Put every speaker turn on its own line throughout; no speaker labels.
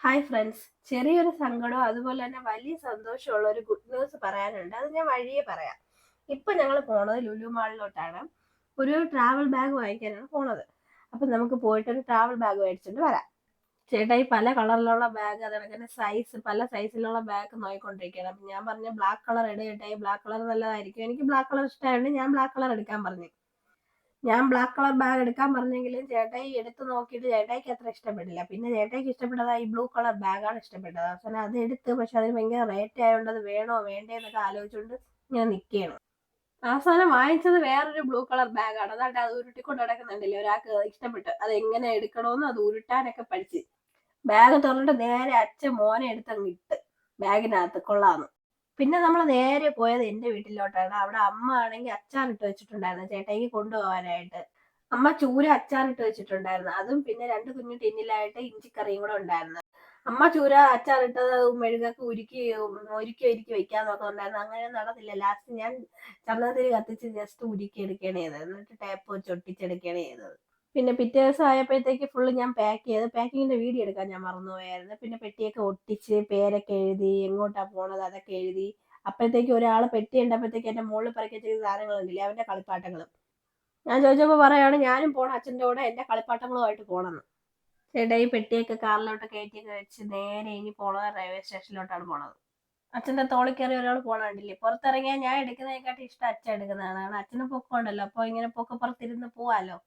Hi friends, ചെറിയൊരു സങ്കടവും അതുപോലെ തന്നെ വലിയ സന്തോഷമുള്ള ഒരു ഗുഡ് ന്യൂസ് പറയാനുണ്ട്. അത് ഞാൻ വഴിയെ പറയാം. ഇപ്പൊ ഞങ്ങൾ പോണത് ലുലു മാളിലോട്ടാണ്. ഒരു ട്രാവൽ ബാഗ് വാങ്ങിക്കാനാണ് പോണത്. അപ്പൊ നമുക്ക് പോയിട്ട് ഒരു ട്രാവൽ ബാഗ് മേടിച്ചിട്ട് വരാം. ചേട്ടായി പല കളറിലുള്ള ബാഗ്, അതേപോലെ സൈസ്, പല സൈസിലുള്ള ബാഗ് നോക്കിക്കൊണ്ടിരിക്കുകയാണ്. അപ്പൊ ഞാൻ പറഞ്ഞു ബ്ലാക്ക് കളർ എടു ചേട്ടായി, ബ്ലാക്ക് കളർ നല്ലതായിരിക്കും. എനിക്ക് ബ്ലാക്ക് കളർ ഇഷ്ടമായതുകൊണ്ട് ഞാൻ ബ്ലാക്ക് കളർ എടുക്കാൻ പറഞ്ഞു. ഞാൻ ബ്ലാക്ക് കളർ ബാഗ് എടുക്കാൻ പറഞ്ഞെങ്കിലും ചേട്ടായി എടുത്ത് നോക്കിയിട്ട് ചേട്ടായിക്ക് അത്ര ഇഷ്ടപ്പെട്ടില്ല. പിന്നെ ചേട്ടായിക്ക് ഇഷ്ടപ്പെട്ടത് ഈ ബ്ലൂ കളർ ബാഗാണ് ഇഷ്ടപ്പെട്ടത്. അവസാനം അത് എടുത്ത്, പക്ഷെ അതിന് ഭയങ്കര റേറ്റ് ആയതുകൊണ്ട് അത് വേണോ വേണ്ടേ എന്നൊക്കെ ആലോചിച്ചുകൊണ്ട് ഇങ്ങനെ നിൽക്കുകയാണ്. അവസാനം വാങ്ങിച്ചത് വേറൊരു ബ്ലൂ കളർ ബാഗാണ്. അതാണ്ട് അത് ഉരുട്ടിക്കൊണ്ട് നടക്കുന്നുണ്ടല്ലേ, ഒരാൾക്ക് ഇഷ്ടപ്പെട്ട് അത് എങ്ങനെ എടുക്കണമെന്ന് അത് ഉരുട്ടാനൊക്കെ പഠിച്ച്. ബാഗ് തുറന്നിട്ട് നേരെ അച്ഛൻ മോനെ എടുത്തങ്ങ് ഇട്ട് ബാഗിനകത്ത് കൊള്ളാന്ന്. പിന്നെ നമ്മൾ നേരെ പോയത് എന്റെ വീട്ടിലോട്ടാണ്. അവിടെ അമ്മ ആണെങ്കിൽ അച്ചാറിട്ട് വെച്ചിട്ടുണ്ടായിരുന്നു ചേട്ടായിക്ക് കൊണ്ടുപോകാനായിട്ട്. അമ്മ ചൂര അച്ചാറിട്ട് വെച്ചിട്ടുണ്ടായിരുന്നു. അതും പിന്നെ രണ്ട് കുഞ്ഞു ടിന്നിലായിട്ട് ഇഞ്ചിക്കറിയും കൂടെ ഉണ്ടായിരുന്നു. അമ്മ ചൂര അച്ചാറിട്ടത് മെഴുകൊക്കെ ഉരുക്കി ഒരുക്കി ഒരുക്കി വെക്കാൻ നോക്കുന്നുണ്ടായിരുന്നു. അങ്ങനെ നടന്നില്ല. ലാസ്റ്റ് ഞാൻ ചന്ദനത്തിരി കത്തിച്ച് ജസ്റ്റ് ഉരുക്കി എടുക്കുകയാണ് ചെയ്തത്. എന്നിട്ട് ടേപ്പ് വെച്ച് ഒട്ടിച്ചെടുക്കുകയാണ് ചെയ്തത്. പിന്നെ പിറ്റേ ദിവസം ആയപ്പോഴത്തേക്ക് ഫുള്ള് ഞാൻ പാക്ക് ചെയ്ത്, പാക്കിങ്ങിന്റെ വീഡിയോ എടുക്കാൻ ഞാൻ മറന്നുപോയായിരുന്നു. പിന്നെ പെട്ടിയൊക്കെ ഒട്ടിച്ച് പേരൊക്കെ എഴുതി എങ്ങോട്ടാ പോണത് അതൊക്കെ എഴുതി. അപ്പോഴത്തേക്ക് ഒരാൾ പെട്ടി ഉണ്ടപ്പോഴത്തേക്ക് എന്റെ മുകളിൽ പറക്കി വെച്ചിരിക്കുന്ന സാധനങ്ങൾ ഉണ്ടല്ലേ, അവന്റെ കളിപ്പാട്ടങ്ങളും. ഞാൻ ചോദിച്ചപ്പോൾ പറയാണ് ഞാനും പോണം അച്ഛൻ്റെ കൂടെ, എന്റെ കളിപ്പാട്ടങ്ങളുമായിട്ട് പോണെന്ന്. ചേട്ടാ ഈ പെട്ടിയൊക്കെ കാറിലോട്ട് കയറ്റിയൊക്കെ വെച്ച് നേരെ ഇനി പോണത് റെയിൽവേ സ്റ്റേഷനിലോട്ടാണ് പോണത്. അച്ഛന്റെ തോളിൽ കയറി ഒരാൾ പോണ കണ്ടില്ലേ. പുറത്തിറങ്ങിയാൽ ഞാൻ എടുക്കുന്നതിനെക്കാട്ടി ഇഷ്ടം അച്ഛൻ എടുക്കുന്നതാണ്. അച്ഛന് പൊക്കമുണ്ടല്ലോ, അപ്പൊ ഇങ്ങനെ പൊക്കപ്പുറത്തിരുന്ന് പോവാലോ.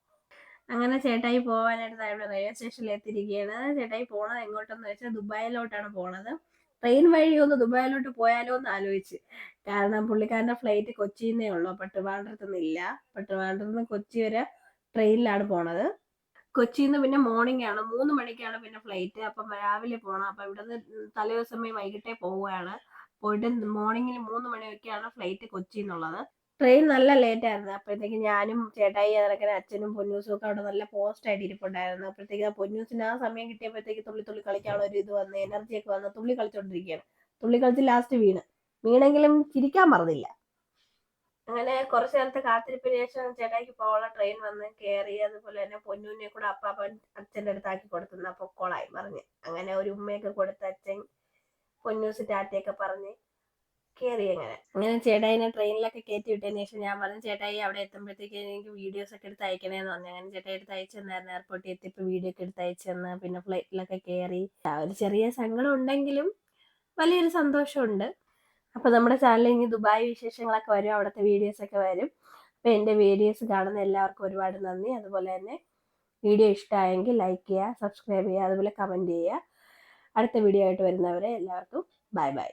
അങ്ങനെ ചേട്ടായി പോവാനായിട്ട് ഇവിടെ റെയിൽവേ സ്റ്റേഷനിൽ എത്തിയിരിക്കുകയാണ്. ചേട്ടായി പോണത് എങ്ങോട്ടെന്ന് വെച്ചാൽ ദുബായിലോട്ടാണ് പോണത്. ട്രെയിൻ വഴി ഒന്ന് ദുബായിലോട്ട് പോയാലോ എന്ന് ആലോചിച്ച്. കാരണം പുള്ളിക്കാരന്റെ ഫ്ലൈറ്റ് കൊച്ചിന്നേ ഉള്ളൂ, അപ്പൊ ട്രിവാൻഡ്രത്ത് നിന്നില്ല. അപ്പൊ ട്രിവാൻഡ്രത്ത് നിന്ന് കൊച്ചി വരെ ട്രെയിനിലാണ് പോണത്. കൊച്ചിന്ന് പിന്നെ മോർണിംഗ് ആണ്, 3 മണിക്കാണ് പിന്നെ ഫ്ലൈറ്റ്. അപ്പം രാവിലെ പോണം. അപ്പൊ ഇവിടുന്ന് തലേദിവസമേ വൈകിട്ടേ പോവുകയാണ്. പോയിട്ട് മോർണിംഗിൽ 3 മണിയൊക്കെയാണ് ഫ്ലൈറ്റ് കൊച്ചിന്നുള്ളത്. ട്രെയിൻ നല്ല ലേറ്റ് ആയിരുന്നു. അപ്പോഴത്തേക്ക് ഞാനും ചേട്ടായി അതൊക്കെ അച്ഛനും പൊന്നൂസും ഒക്കെ അവിടെ നല്ല പോസ്റ്റ് ആയിട്ട് ഇരിപ്പുണ്ടായിരുന്നു. അപ്പോഴത്തേക്ക് ആ പൊന്നൂസിന് ആ സമയം കിട്ടിയപ്പോഴത്തേക്ക് തുള്ളി തുള്ളി കളിക്കാനുള്ള ഒരു ഇത് വന്ന്, എനർജി ഒക്കെ വന്ന് തുള്ളി കളിച്ചോണ്ടിരിക്കുകയാണ്. തുള്ളി കളിച്ച് ലാസ്റ്റ് വീണെങ്കിലും ചിരിക്കാൻ മറന്നില്ല. അങ്ങനെ കുറച്ചു നേരത്തെ കാത്തിരിപ്പിന് ശേഷം ചേട്ടായിക്ക് പോകാനുള്ള ട്രെയിൻ വന്ന് കയറി. അതുപോലെ തന്നെ പൊന്നൂനെ കൂടെ അപ്പാപ്പൻ അച്ഛൻ്റെ അടുത്താക്കി കൊടുത്തുന്ന പൊക്കോളായി പറഞ്ഞ്. അങ്ങനെ ഒരു ഉമ്മയൊക്കെ കൊടുത്ത് അച്ഛൻ പൊന്നൂസ് ടാറ്റയൊക്കെ പറഞ്ഞ് കയറി. അങ്ങനെ ചേട്ടായിനെ ട്രെയിനിലൊക്കെ കയറ്റി വിട്ടതിന് ശേഷം ഞാൻ പറഞ്ഞു ചേട്ടായി അവിടെ എത്തുമ്പോഴത്തേക്ക് എനിക്ക് വീഡിയോസ് ഒക്കെ എടുത്ത് അയക്കണേന്ന് പറഞ്ഞു. അങ്ങനെ ചേട്ടായി എടുത്ത് അയച്ചു തന്നായിരുന്നു. എയർപോർട്ടിൽ എത്തിയപ്പോൾ വീഡിയോ ഒക്കെ എടുത്ത് അയച്ചു തന്ന്. പിന്നെ ഫ്ലൈറ്റിലൊക്കെ കയറി. ആ ഒരു ചെറിയ സങ്കടം ഉണ്ടെങ്കിലും വലിയൊരു സന്തോഷമുണ്ട്. അപ്പൊ നമ്മുടെ ചാനലിൽ ഇനി ദുബായ് വിശേഷങ്ങളൊക്കെ വരും, അവിടുത്തെ വീഡിയോസ് ഒക്കെ വരും. അപ്പൊ എന്റെ വീഡിയോസ് കാണുന്ന എല്ലാവർക്കും ഒരുപാട് നന്ദി. അതുപോലെ തന്നെ വീഡിയോ ഇഷ്ടമായെങ്കിൽ ലൈക്ക് ചെയ്യുക, സബ്സ്ക്രൈബ് ചെയ്യുക, അതുപോലെ കമന്റ് ചെയ്യുക. അടുത്ത വീഡിയോ ആയിട്ട് വരുന്നവരെ എല്ലാവർക്കും ബൈ ബൈ.